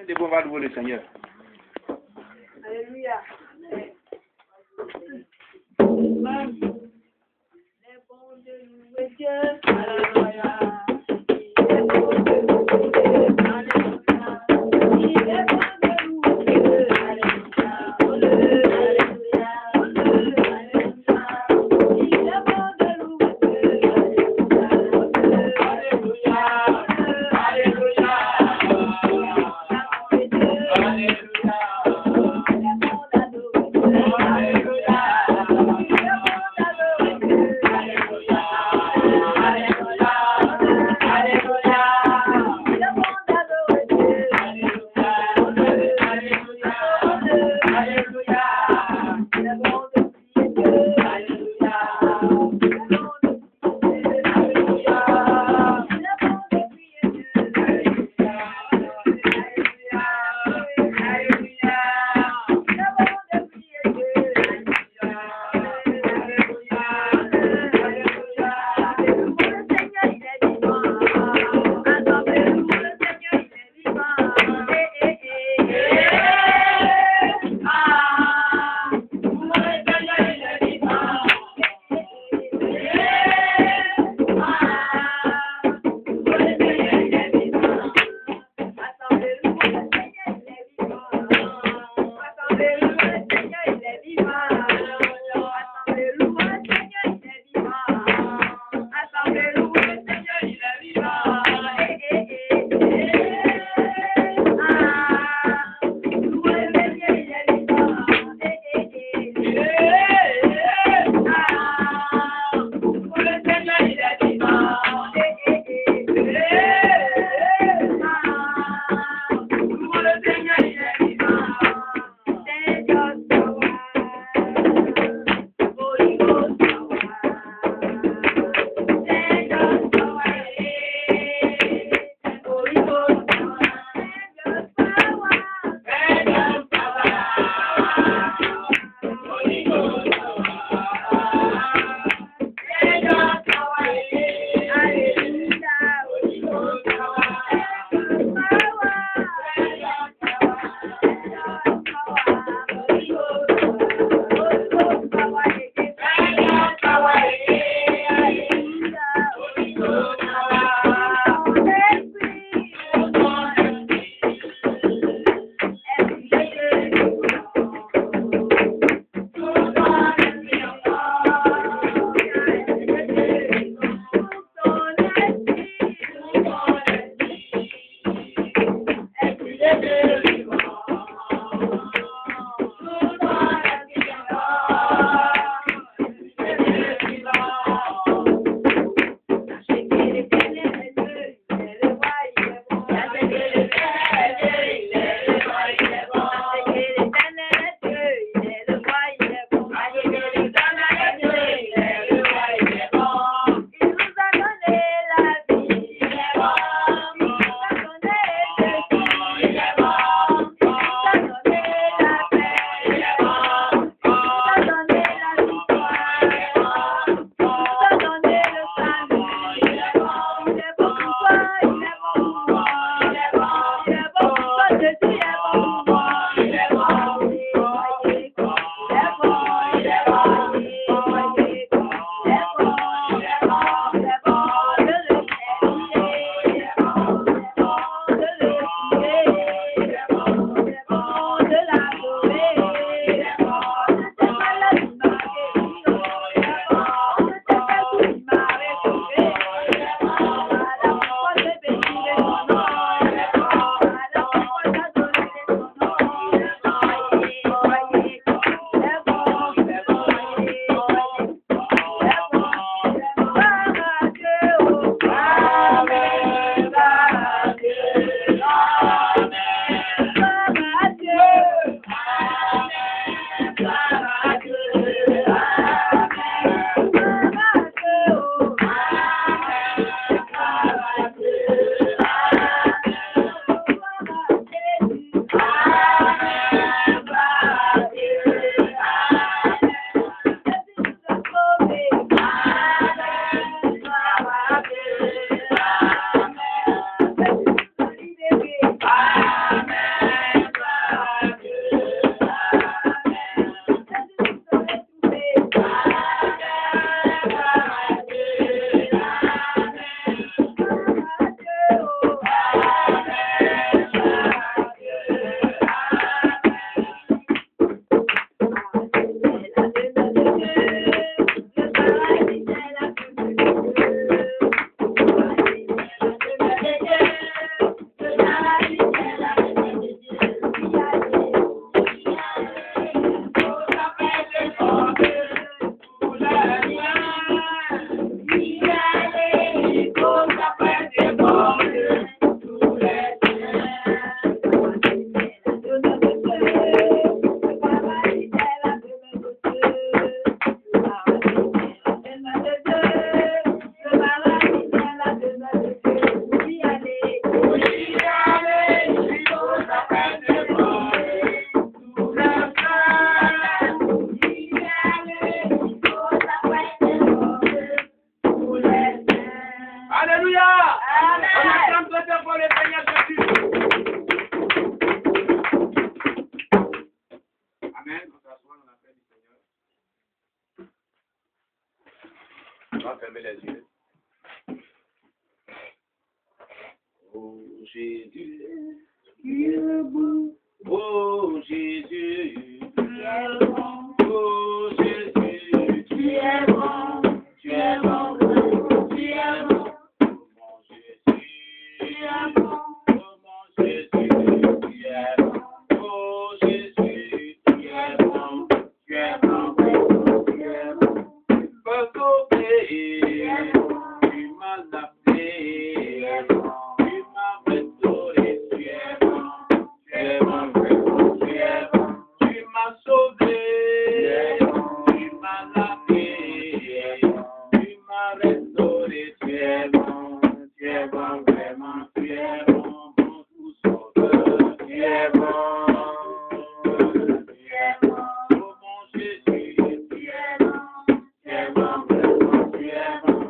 Des bons va louer le Seigneur. Alléluia. Jésus, tu es bon. Oh Jésus, tu es bon. Oh Jésus, tu es bon. Tu es bon, tu es bon. Oh Jésus, tu es bon. Oh Jésus, tu es bon. Oh Jésus, tu es bon. Tu es bon, tu es bon. Tu peux sauver. Tu m'as appelé. Tu m'as restauré. Tu es bon. Tu es bon, tu es bon. Tu m'as sauvé. Tu m'as lavé. Tu m'as restauré. Tu es bon. Tu es bon, vraiment. Tu es bon, bon tout sauveur. Tu es bon. Tu es bon. Oh mon Jésus, tu es bon. Tu es bon, vraiment. Tu es bon.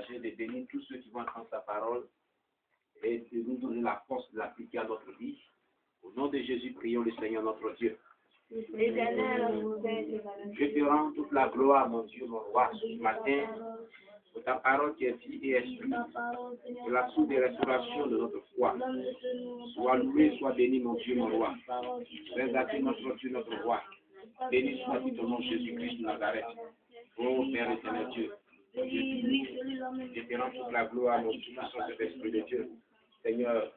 De bénir tous ceux qui vont entendre sa parole et de nous donner la force de l'appliquer à notre vie. Au nom de Jésus, prions le Seigneur notre Dieu. Je te rends toute la gloire, mon Dieu, mon roi, ce matin, pour ta parole qui est vie et esprit, pour la source de restauration de notre foi. Sois loué, sois béni, mon Dieu, mon roi. Sois gâté, notre Dieu, notre roi. Béni soit-il ton nom, Jésus-Christ de Nazareth. Ô Père éternel Dieu. Je te rends toute la gloire, mon Dieu, cet esprit de Dieu. Seigneur,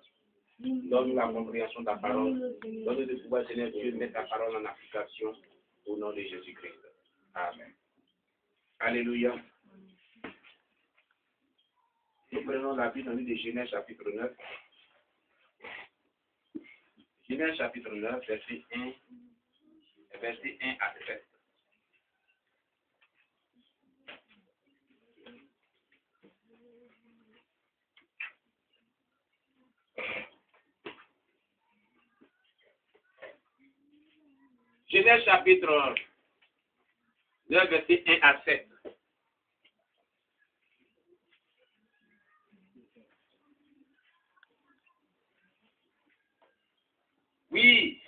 donne-nous la compréhension de ta parole. Donne-nous de pouvoir, Seigneur Dieu, mettre ta parole en application au nom de Jésus-Christ. Amen. Alléluia. Nous prenons la Bible dans le livre de Genèse chapitre 9. Genèse chapitre 9, verset 1 à 7. Genèse chapitre 9, verset 1 à 7. Oui,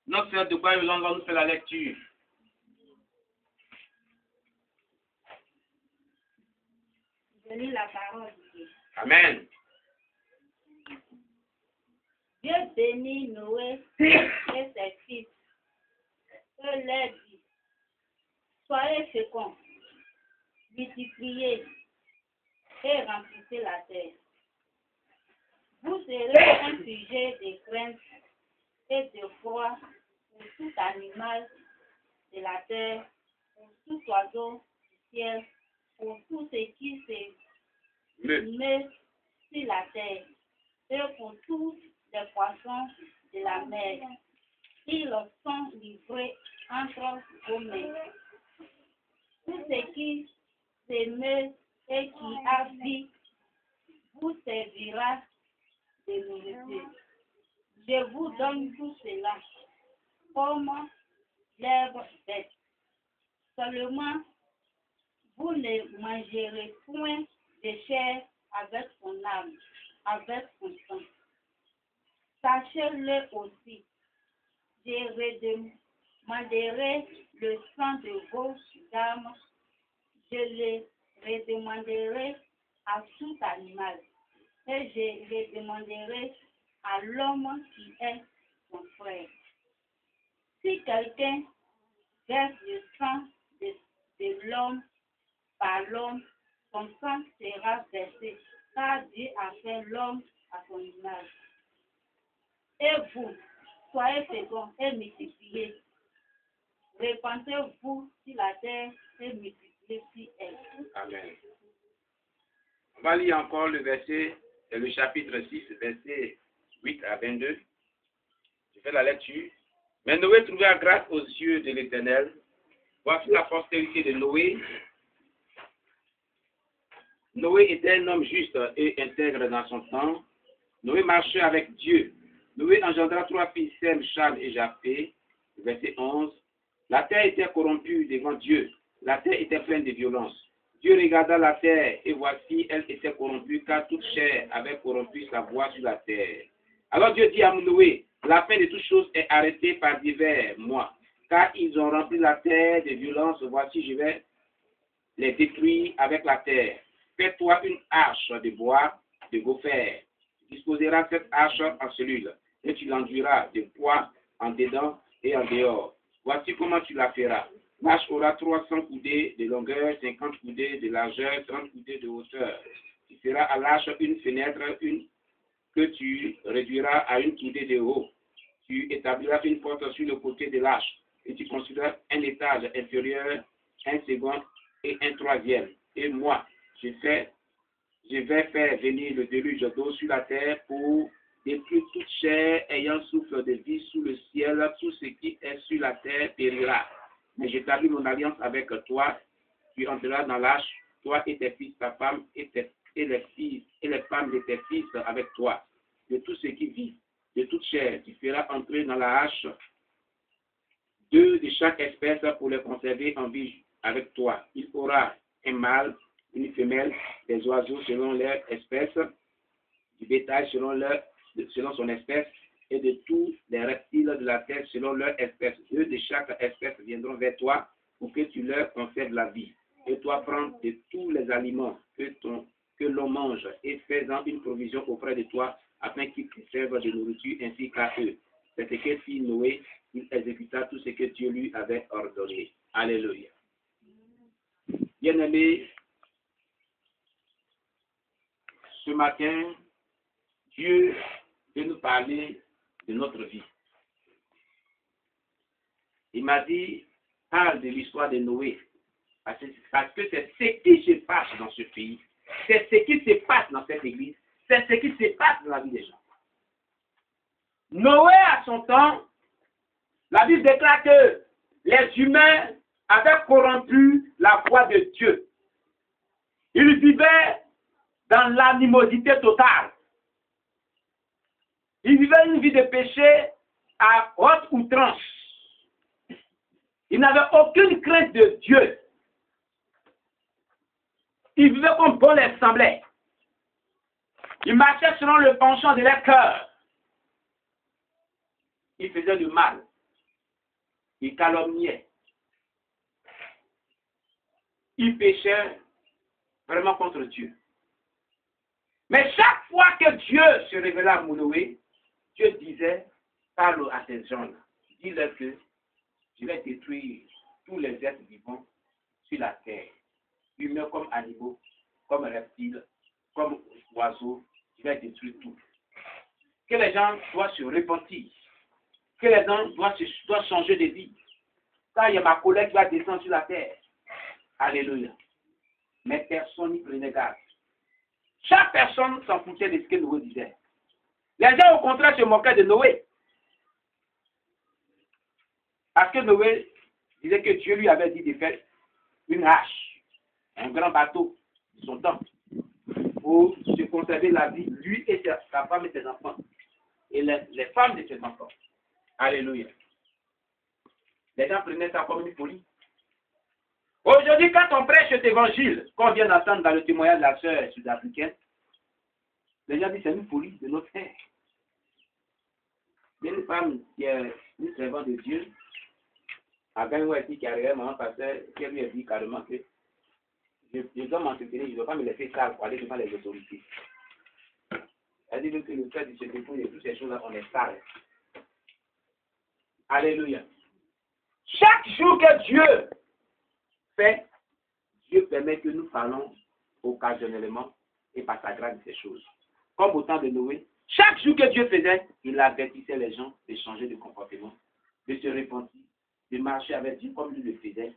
notre frère de quoi va nous faire la lecture. Je lis la parole de Dieu. Amen. Dieu bénit Noé et ses fils. Et leur dit, soyez féconds, multipliez et remplissez la terre. Vous serez un sujet de crainte et de foi pour tout animal de la terre, pour tout oiseau du ciel, pour tout ce qui se met sur la terre, et pour tous les poissons de la mer. Ils sont livrés entre vos mains. Tout ce qui se met et qui a vie vous servira de nourriture. Je vous donne tout cela comme l'herbe verte. Seulement, vous ne mangerez point de chair avec son âme, avec son sang. Sachez-le aussi, je redemanderai le sang de vos âmes, je le redemanderai à tout animal, et je le demanderai à l'homme qui est son frère. Si quelqu'un verse le sang de l'homme par l'homme, son sang sera versé, car Dieu a fait l'homme à son image. Et vous, soyez féconds et multipliez. Répandez-vous sur la terre et multipliez sur elle. Amen. On va lire encore le verset, le chapitre 6, verset 8 à 22. Je fais la lecture. Mais Noé trouva grâce aux yeux de l'Éternel. Voici la postérité de Noé. Noé était un homme juste et intègre dans son temps. Noé marchait avec Dieu. Noé engendra 3 fils, Sem, Cham et Japheth. Verset 11. La terre était corrompue devant Dieu. La terre était pleine de violence. Dieu regarda la terre et voici, elle était corrompue car toute chair avait corrompu sa voie sur la terre. Alors Dieu dit à Noé, la fin de toutes choses est arrêtée par divers mois, car ils ont rempli la terre de violence. Voici, je vais les détruire avec la terre. Fais-toi une arche de bois, de gopher. Tu disposeras cette arche en cellules, et tu l'enduiras de poids en dedans et en dehors. Voici comment tu la feras. L'arche aura 300 coudées de longueur, 50 coudées de largeur, 30 coudées de hauteur. Tu feras à l'arche une fenêtre, que tu réduiras à une coudée de haut. Tu établiras une porte sur le côté de l'arche, et tu construiras un étage inférieur, un second et un troisième. Et moi, je vais faire venir le déluge d'eau sur la terre pour détruire toute chair ayant souffle de vie sous le ciel. Tout ce qui est sur la terre périra. Mais j'établis mon alliance avec toi. Tu entreras dans l'arche, toi et tes fils, ta femme et les femmes de tes fils avec toi. De tout ce qui vit, de toute chair, tu feras entrer dans la hache 2 de chaque espèce pour les conserver en vie avec toi. Il aura un mâle, une femelle, des oiseaux selon leur espèce, du bétail selon son espèce, et de tous les reptiles de la terre selon leur espèce. 2 de chaque espèce viendront vers toi pour que tu leur conserves la vie. Et toi, prends de tous les aliments que l'on mange et fais-en une provision auprès de toi, afin qu'ils te servent de nourriture ainsi qu'à eux. C'est ce que fit Noé, il exécuta tout ce que Dieu lui avait ordonné. Alléluia. Bien-aimés, ce matin, Dieu veut nous parler de notre vie. Il m'a dit, parle de l'histoire de Noé, parce que c'est ce qui se passe dans ce pays, c'est ce qui se passe dans cette église, c'est ce qui se passe dans la vie des gens. Noé, à son temps, la Bible déclare que les humains avaient corrompu la voie de Dieu. Ils vivaient dans l'animosité totale. Ils vivaient une vie de péché à haute outrance. Ils n'avaient aucune crainte de Dieu. Ils vivaient comme bon leur semblait. Ils marchaient selon le penchant de leur cœur. Ils faisaient du mal. Ils calomniaient. Ils péchaient vraiment contre Dieu. Mais chaque fois que Dieu se révélait à Noé, Dieu disait, parle à ces gens-là, dis-leur que je vais détruire tous les êtres vivants sur la terre, humains comme animaux, comme reptiles, comme oiseaux, je vais détruire tout. Que les gens doivent se repentir, que les gens doivent changer de vie. Quand il y a ma colère qui va descendre sur la terre, alléluia. Mais personne n'y prenait garde. Chaque personne s'en foutait de ce que Noé disait. Les gens, au contraire, se moquaient de Noé. Parce que Noé disait que Dieu lui avait dit de faire une hache, un grand bateau de son temps, pour se conserver la vie, lui et sa femme et ses enfants, et les femmes de ses enfants. Alléluia. Les gens prenaient ça comme une folie. Aujourd'hui, quand on prêche cet évangile, qu'on vient d'entendre dans le témoignage de la sœur sud-africaine, les gens disent c'est une folie de notre terre. Il y a une femme qui est une servante de Dieu, à Gagnou-Essi qui arrivait, maman pasteur, qui lui a dit carrément que je dois m'entretenir, je ne dois pas me laisser sale pour aller devant les autorités. Elle dit que le fait de se défouler et toutes ces choses-là, on est sale. Alléluia. Chaque jour que Dieu fait, Dieu permet que nous parlons occasionnellement et par sa grâce de ces choses. Comme au temps de Noé, Chaque jour que Dieu faisait, il avertissait les gens de changer de comportement, de se repentir, de marcher avec Dieu comme lui le faisait.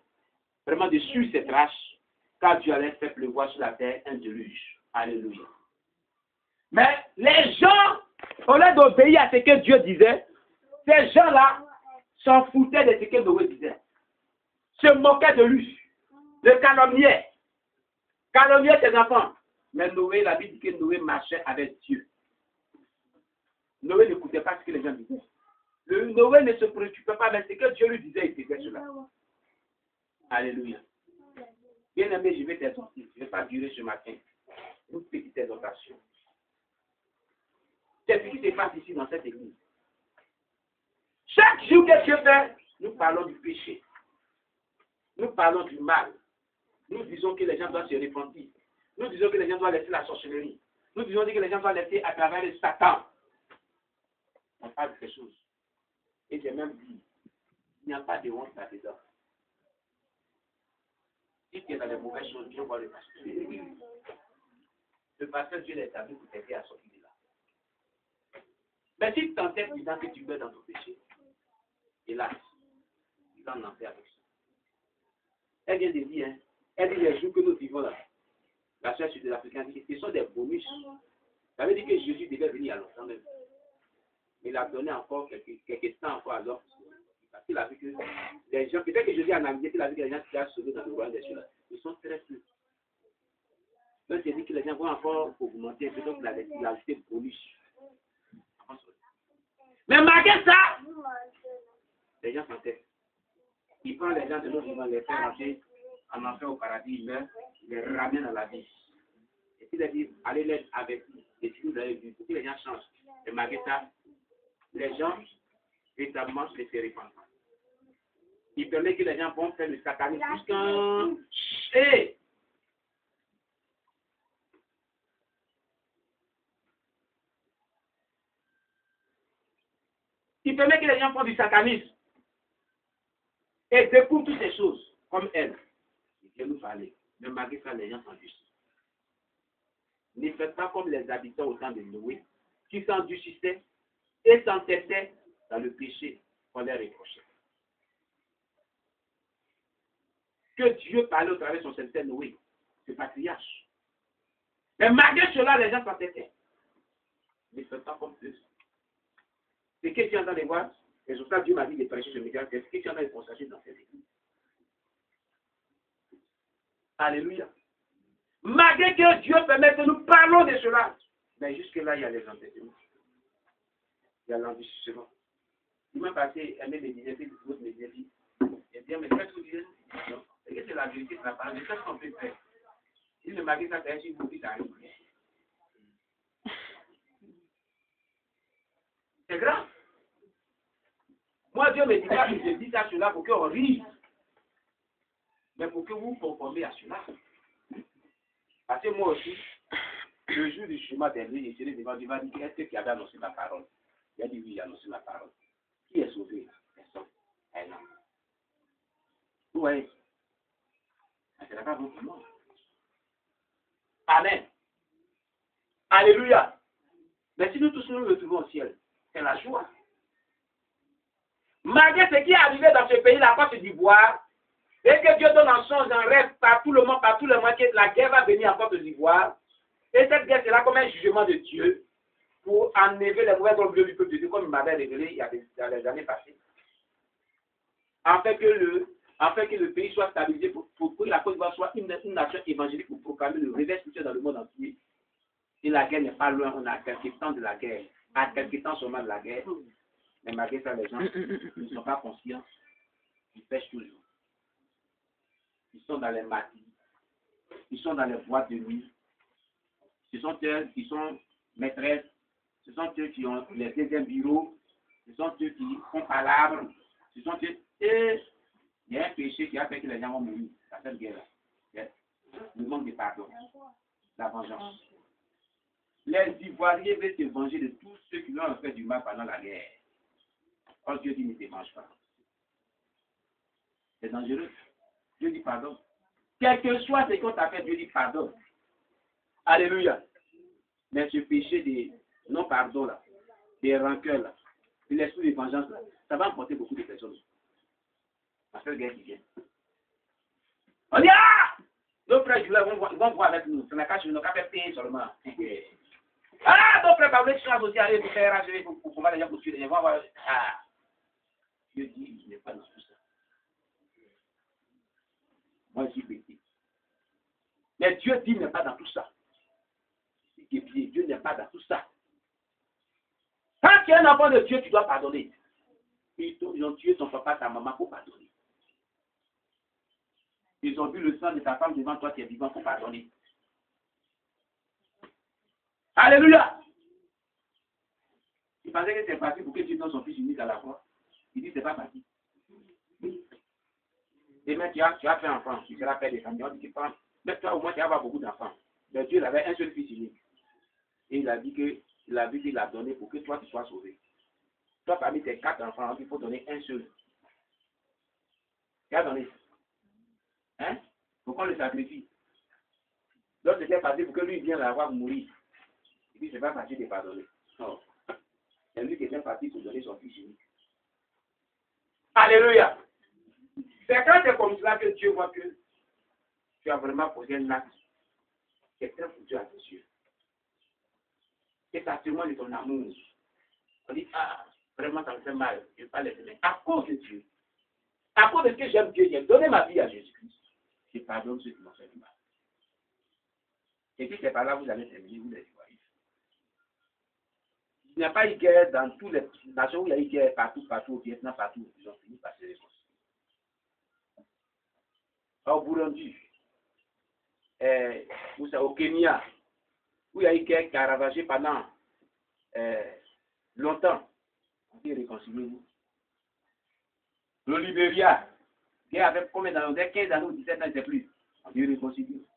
Vraiment de suivre ses traces, car Dieu allait faire pleuvoir sur la terre un déluge. Alléluia. Mais les gens, au lieu d'obéir à ce que Dieu disait, ces gens-là s'en foutaient de ce que Noé disait. Se moquaient de lui, le calomniaient ses enfants. Mais Noé, la Bible dit que Noé marchait avec Dieu. Noé n'écoutait pas ce que les gens disaient. Noé ne se préoccupait pas avec ce que Dieu lui disait, il faisait cela. Alléluia. Bien aimé, je vais t'exhorter. Je ne vais pas durer ce matin. Une petite exhortation. C'est ce qui se passe ici dans cette église. Chaque jour que Dieu fait, nous parlons du péché. Nous parlons du mal. Nous disons que les gens doivent se repentir. Nous disons que les gens doivent laisser la sorcellerie. Nous disons que les gens doivent laisser à travers le Satan. On parle de ces choses. Et j'ai même dit, il n'y a pas de honte là-dedans. Si tu es dans les mauvaises choses, Dieu voit le pasteur. Le pasteur, Dieu l'a établi pour t'aider à sortir de là. Mais si tu t'entêtes disant que tu meurs dans ton péché, hélas, tu vas en enfer avec ça. Elle vient de dire, hein, elle dit les jours que nous vivons là, la soeur sud-africaine dit que ce sont des bonus. Ça veut dire que Jésus devait venir à longtemps même. Mais il a donné encore quelques temps encore à l'homme. Parce qu'il a vu que les gens, peut-être que Jésus a analysé qu'il a vu que les gens qui sont sauvés dans le royaume des cieux, ils sont très peu. Donc c'est dit que les gens vont encore augmenter, donc il a ajouté bonus. Mais malgré ça, les gens s'entêtent. Il prend les gens de l'autre vivant, les fait rentrer en enfer au paradis, ils meurent, il les ramène à la vie. Et puis il a dit, allez l'aide avec lui. Et si vous avez vu, pour que les gens changent. Et malgré ça, les gens, véritablement, se laissent répandre. Il permet que les gens vont faire le satanisme jusqu'en... Hey! Il permet que les gens font du satanisme. Et découvrent toutes ces choses, comme elle. Il vient nous parler. Mais malgré ça, les gens s'endurcissent. Ne faites pas comme les habitants au temps de Noé, qui s'endurcissaient et s'entêtaient dans le péché qu'on leur reprochait. Que Dieu parlait au travers de son serviteur Noé, ce patriarche. Mais malgré cela, les gens s'entêtaient. Ne faites pas comme eux. C'est que tu es en train de voir, et sur ça, Dieu m'a dit de prêcher ce message, c'est ce que tu es en train de constater dans cette église. Alléluia. Malgré que Dieu permette que nous parlons de cela, mais jusque-là, il y a les entêtements. Il y a l'endurcissement. Il m'a passé, elle me disait, l'autre me disait, et bien, mais qu'est-ce que vous dites? Non, c'est la vérité de la parole, c'est ce qu'on peut faire. Si le mari s'appelle, si vous dites, ça arrive. C'est grave. Moi, Dieu me dit pas que je dis ça, cela pour qu'on rit, mais pour que vous vous conformez à cela. Parce que moi aussi, le jour du chemin dernier, je serai devant Dieu, il va dire, est-ce qu'il avait annoncé ma parole? Il a dit, oui, il a annoncé ma parole. Qui est sauvé? Personne. Un homme. Vous voyez? Ce n'est pas bon pour moi. Amen. Alléluia. Mais si nous tous nous retrouvons au ciel, c'est la joie. Malgré ce qui est arrivé dans ce pays, la Côte d'Ivoire, et que Dieu donne en songe, en rêve, par tout le monde, que la guerre va venir en Côte d'Ivoire. Et cette guerre sera comme un jugement de Dieu pour enlever les mauvaises ordres du peuple de Dieu, comme il m'avait révélé il y a des années passées. Afin que le pays soit stabilisé, pour que la Côte d'Ivoire soit une nation évangélique pour proclamer le réveil spirituel dans le monde entier. Et la guerre n'est pas loin, on a quelques temps de la guerre, à quelques temps seulement de la guerre. Mais malgré ça, les gens ne sont pas conscients, ils pêchent toujours. Ils sont dans les matis, ils sont dans les boîtes de nuit. Ce sont eux qui sont maîtresses, ce sont eux qui ont les deuxièmes bureaux, ce sont eux qui font palabre, ce sont eux. Et il y a un péché qui a fait que les gens vont mourir dans cette guerre-là. Le manque de pardon, la vengeance. Les Ivoiriens veulent se venger de tous ceux qui leur ont fait du mal pendant la guerre. Quand Dieu dit ne te venge pas. C'est dangereux. Dieu dit pardon. Quel que soit ce qu'on t'a fait, Dieu dit pardon. Alléluia. Mais ce péché de non non-pardon, là, des rancœurs, là, de l'esprit de vengeance, là, ça va emporter beaucoup de personnes. Ma seule guerre qui vient. On dit, ah! Nos frères, ils vont voir avec nous. Ça n'a qu'à faire payer seulement. Ah, nos frères, vous êtes aussi aller pour faire ranger, pour combattre les gens, pour tuer les gens. Ah! Dieu dit, il n'est pas dans tout ça. Moi, je suis pété. Mais Dieu dit, il n'est pas dans tout ça. Dieu n'est pas dans tout ça. Quand tu es un enfant de Dieu, tu dois pardonner. Ils ont tué ton papa, ta maman pour pardonner. Ils ont vu le sang de ta femme devant toi qui est vivant pour pardonner. Alléluia! Il pensait que c'est facile pour que Dieu donne son fils unique à la croix. Il dit c'est pas facile. Et même tu as fait enfant, tu seras père de famille. On dit que mais toi au moins tu vas avoir beaucoup d'enfants. Mais Dieu avait un seul fils unique. Et il a dit qu'il a donné pour que toi tu sois sauvé. Toi parmi tes 4 enfants, il faut donner un seul. Tu as donné. Hein? Faut qu'on le sacrifie. Donc c'était facile pour que lui vienne la voir mourir. Et puis c'est pas facile de pardonner. Non. C'est lui qui était parti pour donner son fils unique. Alléluia. C'est quand c'est comme cela que Dieu voit que tu as vraiment posé un acte qui est très foutu à tes yeux. Et ça témoigne de ton amour. On dit, ah, vraiment ça me fait mal. Je ne vais pas les aimer. À cause de Dieu. À cause de ce que j'aime Dieu, j'ai donné ma vie à Jésus-Christ. Je pardonne ceux qui m'ont fait du mal. Et puis c'est par là que vous allez terminer, vous les voyez. Il n'y a pas eu guerre dans toutes les nations où il y a eu guerre partout au Vietnam, partout. Ils ont fini par se réconcilier. Au Burundi, au Kenya, où il y a eu guerre qui a ravagé pendant longtemps, on dit réconciliez-vous. Le Libéria, guerre avec combien d'années, 15 années ou 17 ans, je ne sais plus. On dit réconciliez-vous.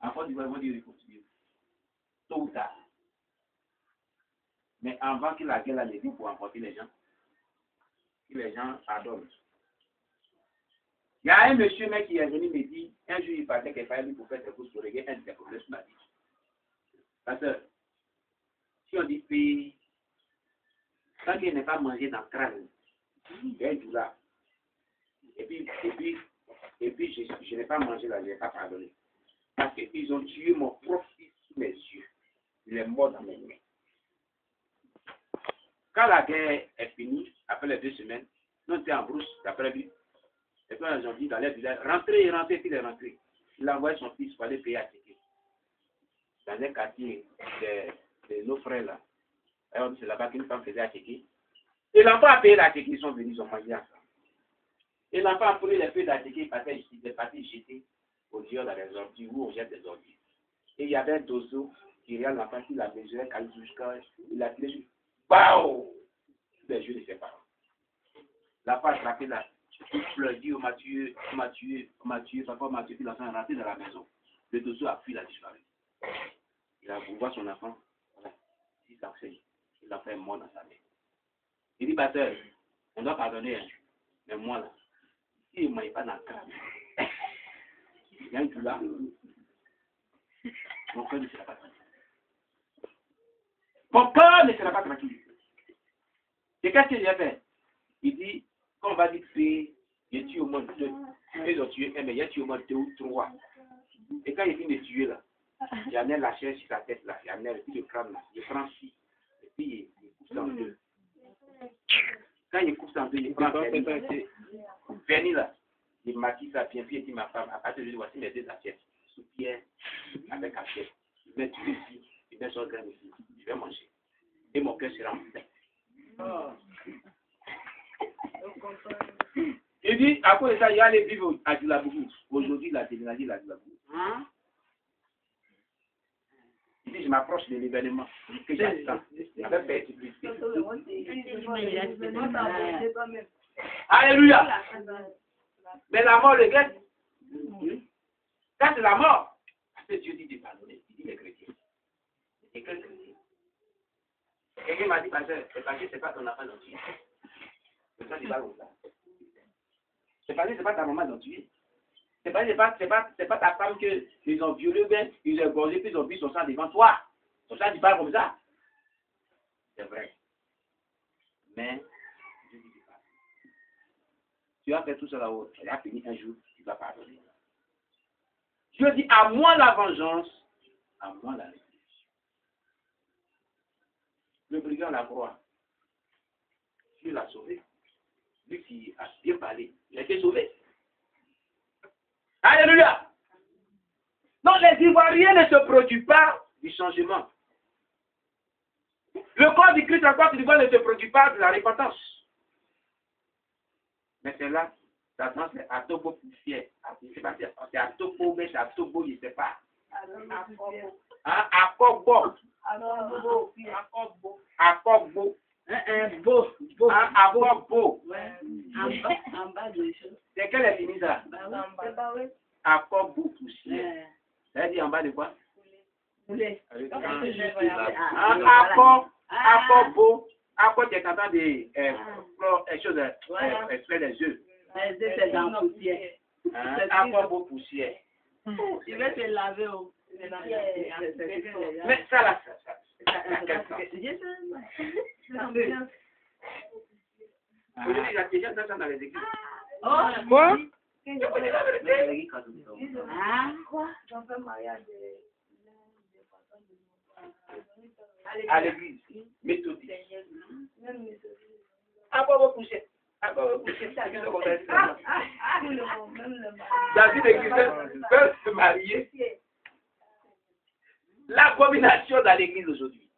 En Côte d'Ivoire, on dit réconciliez-vous. Tôt ou tard. Mais avant que la guerre a levé pour emporter les gens, que les gens pardonnent. Il y a un monsieur mec qui est venu me dire, un jour il partait qu'il fallait lui pour faire ses courses pour régler un de ses problèmes sur la vie. Parce que, si on dit pays, quand il n'est pas mangé dans le crâne, il y a un jour là. Et puis je n'ai pas mangé là, je n'ai pas pardonné. Parce qu'ils ont tué mon propre fils sous mes yeux. Il est mort dans mes mains. Quand la guerre est finie, après les 2 semaines, nous étions en brousse, d'après lui. Et puis ils ont dit dans les villages, rentrez, puis il est rentré. Il a envoyé son fils pour aller payer à Tchéquie. Dans un quartier de nos frères là. Alors c'est là-bas qu'une femme faisait à Tchéquie. Et l'enfant a payé la Tchéquie, ils sont venus, ils ont mangé ensemble. Et l'enfant a pris les feuilles d'Atchéquie, il est parti jeter au dehors dans les ordures, où on jette des ordures. Et il y avait un dozo qui regarde l'enfant qui l'a mesuré jusqu'à il a tiré sur. Waouh! Les yeux de ses parents. L'enfant a attrapé là. Il pleure, dit, on m'a tué, papa m'a tué, puis l'enfant est rentré dans la maison. Le dozo a fui, il a disparu. Il a voulu son enfant, voilà, il s'enseigne. L'enfant est mort dans sa main. Il dit, pasteur, on doit pardonner, hein. Mais moi là, si il ne m'aille pas dans le crâne, il y a un coup là, mon cœur ne sera pas tranquille. Mon cœur ne sera pas tranquille. Et qu'est-ce que j'ai fait? Il dit, quand on va dire que j'ai tué au moins 2, ils ont tué 1, mais il a tué au moins 2 ou 3. Et quand il finit de tuer là, il en a la chair sur sa tête là, il en a le crâne là, il prend 6, et puis il coupe ça en 2. Quand il coupe ça en 2, il prend vernis là, il maquille ça bien, puis il dit ma femme, à partir de lui, voici mes 2 assiettes, sous pierre, avec assiette. Il met tout ici, il met son grain ici, je vais manger. Et mon cœur sera en paix. Il dit, à cause de ça, il allait vivre à Djulabougou. Aujourd'hui, il a déménagé à Djulabougou. Il dit, je m'approche de l'événement que j'attends. Avec persécurité. Alléluia. Mais la mort le guette. Ça, c'est la mort. Parce que Dieu dit de pardonner. Il dit les chrétiens. Et quel chrétien? Quelqu'un m'a dit, pasteur, c'est parce que c'est pas ton enfant dont tu es. C'est ça, tu parles comme ça. C'est parce que c'est pas ta maman dont tu es. C'est pas ta femme qu'ils ont violé, bien, ils ont égorgé, puis ils ont vu son sang devant toi. Son sang, tu parles comme ça. C'est vrai. Mais, Dieu dit pas. Tu as fait tout ça là-haut, elle a fini un jour, tu vas pardonner. Dieu dit, à moi la vengeance, à moi la rétribution. Le brigand la croix, Dieu l'a sauvé. Lui qui a bien parlé, il a été sauvé. Alléluia! Non, les Ivoiriens ne se préoccupent pas du changement. Le corps du Christ en Côte d'Ivoire ne se préoccupe pas de la repentance. Mais c'est là, Satan c'est à Togo poussière. Je ne sais pas si c'est à Togo, mais c'est à Togo, je ne sais pas. À Kogbo. À Kogbo. À Kogbo. C'est quelle est finie ça? À Kogbo poussière. Ça veut dire en bas de quoi? À Kogbo. À quoi tu es content de choses, exprès des yeux. À Kogbo poussière. Je vais te laver au. Mais ça là, ça quel sens? Vous dites, il y a déjà ça dans les églises. Quoi? Quoi? À l'église méthodique. À quoi vous poussez? À quoi vous poussez? Dans une église, peuvent se marier. L'abomination dans l'église aujourd'hui.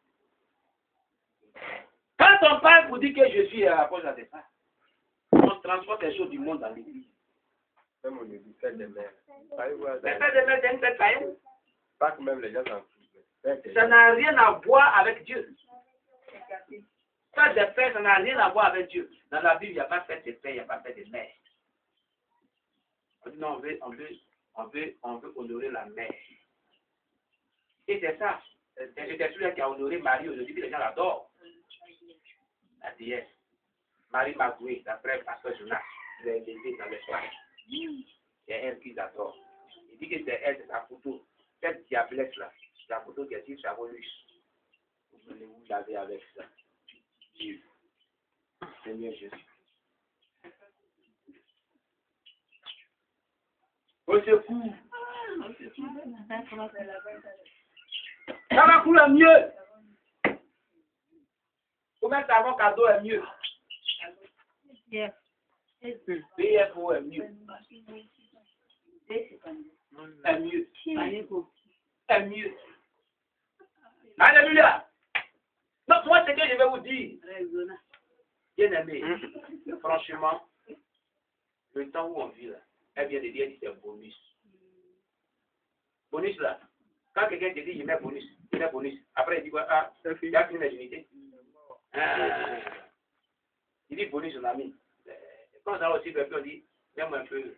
Quand on parle pour dire que je suis apôtre à départ, on transporte les choses du monde dans l'église. Même au niveau fête des mères. Mais fête des mères, c'est une fête païenne. Pas que même les gens s'en foutent. Ça n'a rien à voir avec Dieu. Fête des pères, ça n'a rien à voir avec Dieu. Dans la Bible, il n'y a pas fête des pères, il n'y a pas fête des mères. Non, on veut honorer la mère. Et c'est ça. C'est celui qui a honoré Marie aujourd'hui, que les gens l'adorent. La déesse. Marie Magoué, d'après Pasteur Jonas, il est élevé dans l'espace. C'est elle qui l'adore. Il dit que c'est elle, c'est sa photo. Cette diablesse là, c'est la photo qui est sur sa volus. Vous voulez vous laver avec ça. Dieu. Seigneur Jésus. Au secours. Ça va couler mieux. Combien savon cadeau est mieux? BFO est mieux. Est mieux. Est mieux. Alléluia. Donc moi, c'est que je vais vous dire. Bien aimé, franchement, le temps où on vit là, elle vient de dire que c'est bonus. Bonus là. Quand quelqu'un te dit, je mets bonus, je mets bonus. Après, il dit quoi? Ah, il a fini la unité. Il dit bonus, mon ami. Quand ça va aussi, on dit, même un peu.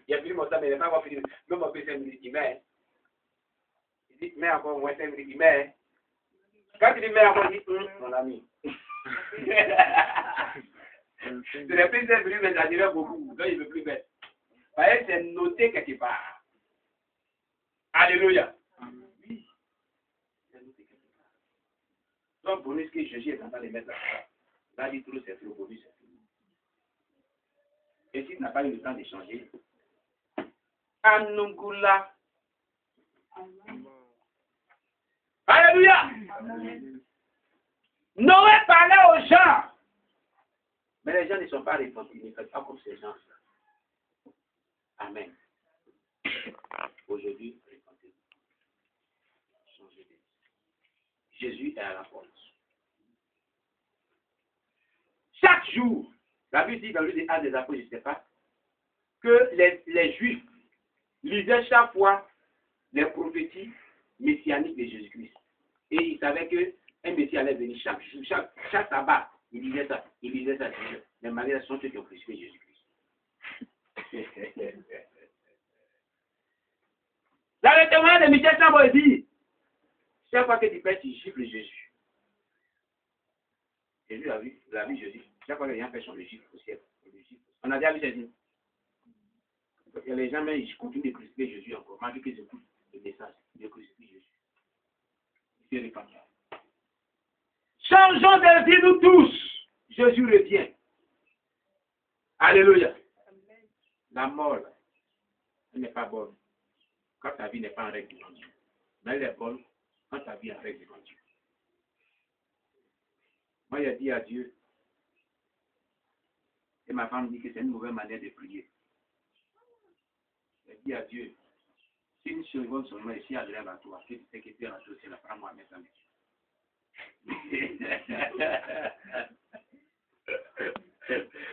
Il a fini mon temps, mais il n'a pas encore fini. Même un peu 5 minutes, il met. Il dit, mets encore au moins 5 minutes, il met. Quand il dit, mets encore, il dit, mon ami. C'est les plus 5 minutes, mais ça dirait beaucoup. Donc, il ne veut plus mettre. Voyez, c'est noté quelque part. Alléluia. Oui. C'est noté quelque part. Donc, bonus que Jésus est en train de mettre là. Là, dit tout, c'est le bonus. Et s'il n'a pas eu le temps d'échanger, Anungula. Alléluia. Noé parlait aux gens. Mais les gens ne sont pas repentis, ne faites pas comme ces gens-là. Amen. Aujourd'hui, repentez-vous. Changez de vie. Jésus est à la porte. Chaque jour, la Bible dit dans le livre des Actes des Apôtres, je ne sais pas, que les Juifs lisaient chaque fois les prophéties messianiques de Jésus-Christ. Et ils savaient qu'un Messie allait venir chaque jour, chaque sabbat. Ils lisaient ça, ils lisaient ça. Les mariages sont ceux qui ont crucifié Jésus-Christ. Dans le témoignage de Michel Chambo, il dit, chaque fois que tu pèches, tu gifles Jésus. Jésus a vu Jésus. Chaque fois que les gens pêchent, on le gifle au ciel. On a déjà vu Jésus. Et les gens, ils continuent de crucifier Jésus encore, malgré qu'ils écoutent le message de crucifier Jésus. Il s'est répandu. Chaque changeons de vie nous tous. Jésus revient. Alléluia. La mort, elle n'est pas bonne quand ta vie n'est pas en règle devant Dieu. Mais elle est bonne quand ta vie est en règle devant Dieu. Moi, j'ai dit à Dieu, et ma femme dit que c'est une mauvaise manière de prier. J'ai dit à Dieu, si une seconde seulement ici elle lève à toi, que tu sais que tu es en toi, c'est la femme à mettre en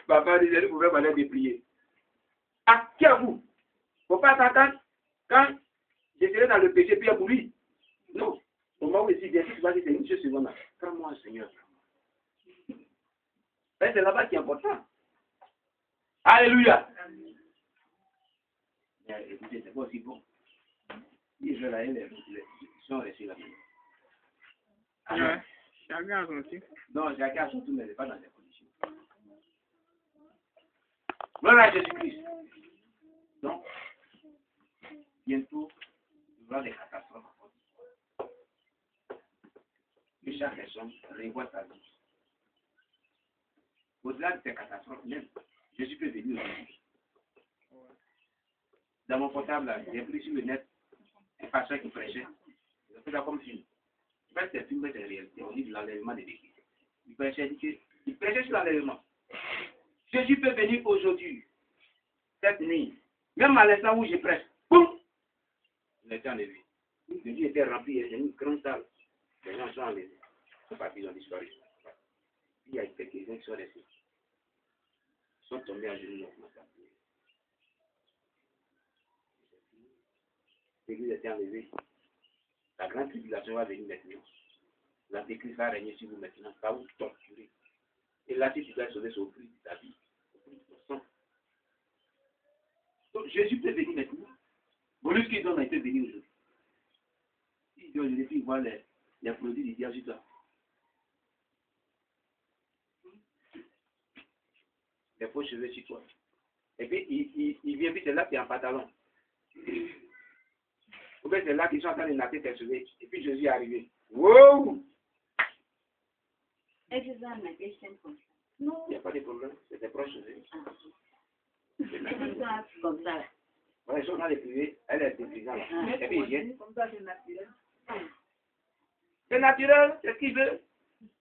Papa dit, c'est une mauvaise manière de prier. Ah, qui à vous? Faut pas s'attendre quand je serai dans le péché, puis pour lui. Non. Au moment où je suis bien, si tu vas dire, c'est une seconde. Prends-moi, Seigneur. C'est là-bas qui est important. Alléluia. Mais écoutez, c'est pas aussi bon. Israël, ils sont restés là-bas. Ouais, chacun a son truc. Non, chacun a son tour, mais il n'est pas dans les conditions. Gloire à Jésus-Christ. Donc, bientôt, il y aura des catastrophes. Que chaque personne revoit sa vie. Au-delà de ces catastrophes, même, Jésus peut venir aujourd'hui. Dans mon portable, j'ai pris sur le net un pasteur qui prêchait. Il a fait ça comme film. En fait, c'est un film, c'est réalité. On dit de l'enlèvement des décrits. Il prêchait sur l'enlèvement. Jésus peut venir aujourd'hui, cette nuit, même à l'instant où je prêche. Boum! Il a été enlevé. Jésus était rempli, il y a une grande salle. Les gens sont enlevés. Ils sont partis, ils ont disparu. Il y a quelques-uns qui sont restés. Ils sont tombés à genoux, ils ont commencé à prier. L'église était enlevée. La grande tribulation va venir maintenant. L'antéchrist va régner sur vous maintenant, va vous torturer. Et là, si tu dois sauver, c'est au prix de ta vie, au prix de ton sang. Donc Jésus peut venir maintenant. Bonus qu'il donne, il peut venir aujourd'hui. Il dit aujourd'hui, il voit les produits du diable sur toi. Les faux cheveux sur toi. Et puis, il vient, puis c'est là qu'il est en pantalon. Ou bien c'est là qu'ils sont en train de natter tes cheveux. Et puis Jésus est arrivé. Wow! Est-ce que ça m'a question comme ça? Non, il n'y a pas de problème. C'est tes proches cheveux. C'est comme ça. Ouais, ils sont en train de prier. Elle est déprisante. Et puis il vient. Comme ça, c'est naturel. C'est naturel, c'est ce qu'il veut.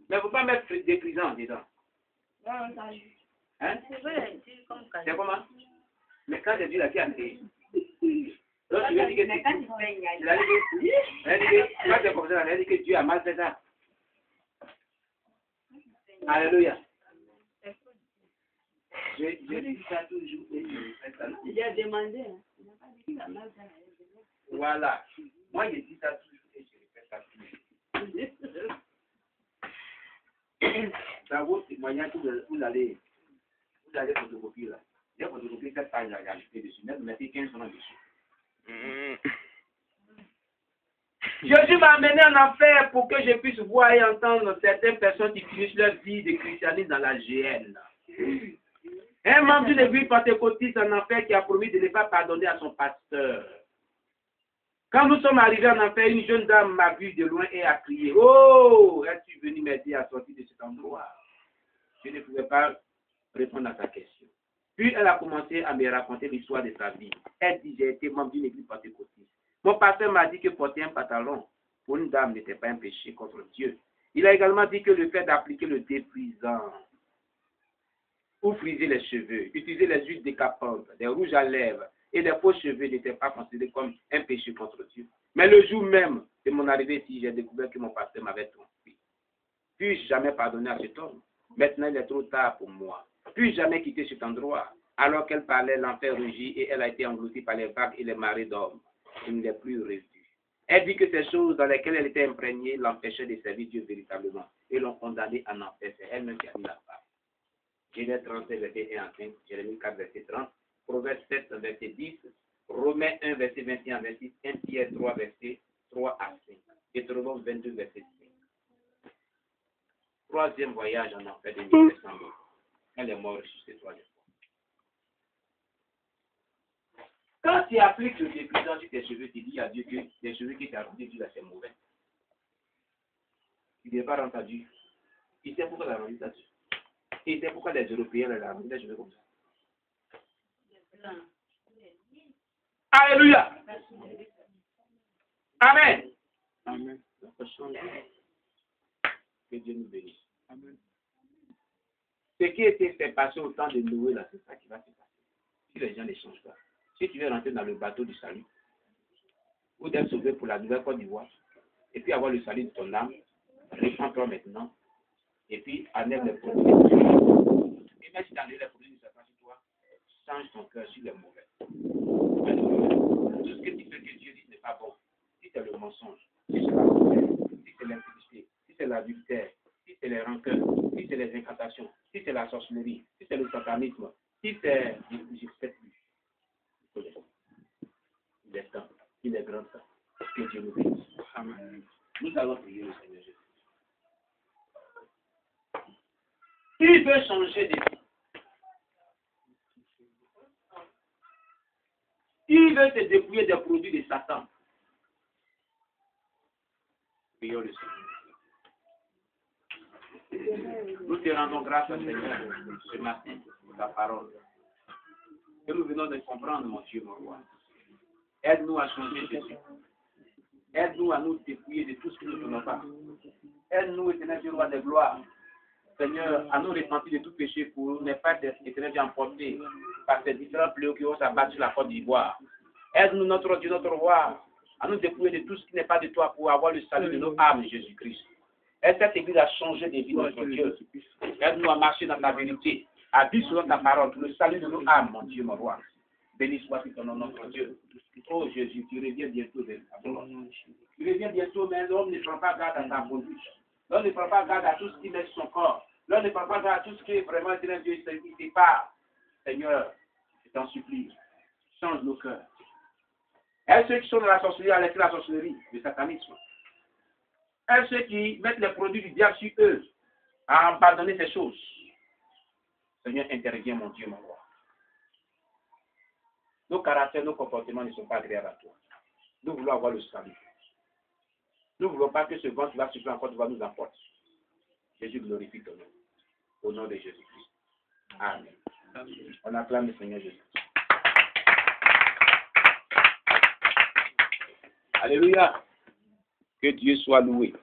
Mais il ne faut pas mettre déprisant dedans. Non, ça Hein? c'est vrai, c'est comme ça. C'est comment? Mais quand j'ai dit la qui a créé. Donc tu veux dire que Mais quand il fait, il y a elle a dit que quand c'est comme ça, elle a dit que Dieu a mal fait ça. Alléluia. Je dis ça toujours. Il a demandé. Hein. Il n'a pas dit qu'il a mal fait. Voilà. Moi, je dis ça toujours et je répète ça toujours. Dans vos témoignages, vous allez photocopier là. J'ai photocopié cette page-là, j'ai ajouté dessus. Vous mettez 15 ans dessus. Jésus m'a amené en enfer pour que je puisse voir et entendre certaines personnes qui finissent leur vie de christianisme dans la GN. Un membre d'une église pentecôtiste en enfer qui a promis de ne pas pardonner à son pasteur. Quand nous sommes arrivés en enfer, une jeune dame m'a vu de loin et a crié, « Oh, es-tu venu m'aider à sortir de cet endroit ?» Je ne pouvais pas répondre à sa question. Puis elle a commencé à me raconter l'histoire de sa vie. Elle dit, j'ai été membre d'une église pentecôtiste. Mon pasteur m'a dit que porter un pantalon pour une dame n'était pas un péché contre Dieu. Il a également dit que le fait d'appliquer le déprisant ou friser les cheveux, utiliser les huiles décapantes, des rouges à lèvres et des faux cheveux n'étaient pas considérés comme un péché contre Dieu. Mais le jour même de mon arrivée ici, j'ai découvert que mon pasteur m'avait trompé. Puis-je jamais pardonner à cet homme? Maintenant, il est trop tard pour moi. Puis-je jamais quitter cet endroit? Alors qu'elle parlait, l'enfer rugit et elle a été engloutie par les vagues et les marées d'hommes. Il n'est plus revenue. Elle dit que ces choses dans lesquelles elle était imprégnée l'empêchaient de servir Dieu véritablement et l'ont condamnée en enfer. C'est elle-même qui a mis la part. Genèse 37, verset 1 à 5, Jérémie 4, verset 30, Proverbe 7, verset 10, Romains 1, verset 21 à 26, 1 Pierre 3, verset 3 à 5, Deutéronome 22, verset 5. Troisième voyage en enfer de 1700. Elle est morte sur ces troisième fois. Quand tu appliques le déprisant sur tes cheveux, tu dis à Dieu que tes cheveux qui t'ont arrondis, Dieu là, c'est mauvais. Tu ne devais pas rendre à Dieu. Il sait pourquoi la ramené là-dessus. Il sait pourquoi les Européens la ramené là, je veux comme ça. Alléluia. Amen. Amen. Que Dieu nous bénisse. Amen. Ce qui était fait passer au temps de Noé, là, c'est ça qui va se passer. Si les gens ne changent pas. Si tu veux rentrer dans le bateau du salut, ou d'être sauvé pour la nouvelle Côte d'Ivoire, et puis avoir le salut de ton âme, répands-toi maintenant, et puis enlève les produits. Et même si tu enlèves les produits ne sont pas sur toi, change ton cœur sur les mauvais. Tout ce que tu fais que Dieu dit n'est pas bon. Si c'est le mensonge, si c'est la colère, si c'est l'impudicité, si c'est l'adultère, si c'est les rancœurs, si c'est les incantations, si c'est la sorcellerie, si c'est le satanisme, si c'est... Je sais plus. Il est temps, il est grand temps. Que Dieu nous bénisse. Amen. Nous allons prier le Seigneur Jésus. Il veut changer de vie. Il veut se dépouiller des produits de Satan. Prions le Seigneur. Nous te rendons grâce, Seigneur, ce matin, pour ta parole. Que nous venons de comprendre, mon Dieu, mon roi. Aide-nous à changer Jésus. Aide-nous à nous dépouiller de tout ce que nous ne voulons pas. Aide-nous, éternel Dieu, roi de gloire. Seigneur, à nous repentir de tout péché pour ne pas être éternel Dieu emporté par ces différents fléaux qui vont s'abattre sur la Côte d'Ivoire. Aide-nous, notre Dieu, notre roi, à nous dépouiller de tout ce qui n'est pas de toi pour avoir le salut de nos âmes, Jésus-Christ. Aide cette église à changer de vie, notre Dieu. Aide-nous à marcher dans ta vérité, à vivre selon ta parole, pour le salut de nos âmes, mon Dieu, mon roi. Béni soit-il ton nom, notre Dieu. Oh Jésus, tu reviens bientôt. Tu reviens bientôt, mais l'homme ne prend pas garde à ta conduite. L'homme ne prend pas garde à tout ce qui met sur son corps. L'homme ne prend pas garde à tout ce qui est vraiment éternel Dieu, il sépare. Seigneur, je t'en supplie, change nos cœurs. Aide ceux qui sont dans la sorcellerie à laisser la sorcellerie, le satanisme. Aide ceux qui mettent les produits du diable sur eux, à abandonner ces choses. Seigneur, interviens, mon Dieu, mon roi. Nos caractères, nos comportements ne sont pas agréables à toi. Nous voulons avoir le salut. Nous ne voulons pas que ce vent qui va souffler encore va nous emporter. Jésus glorifie ton nom. Au nom de Jésus-Christ. Amen. On acclame le Seigneur Jésus. Alléluia. Que Dieu soit loué.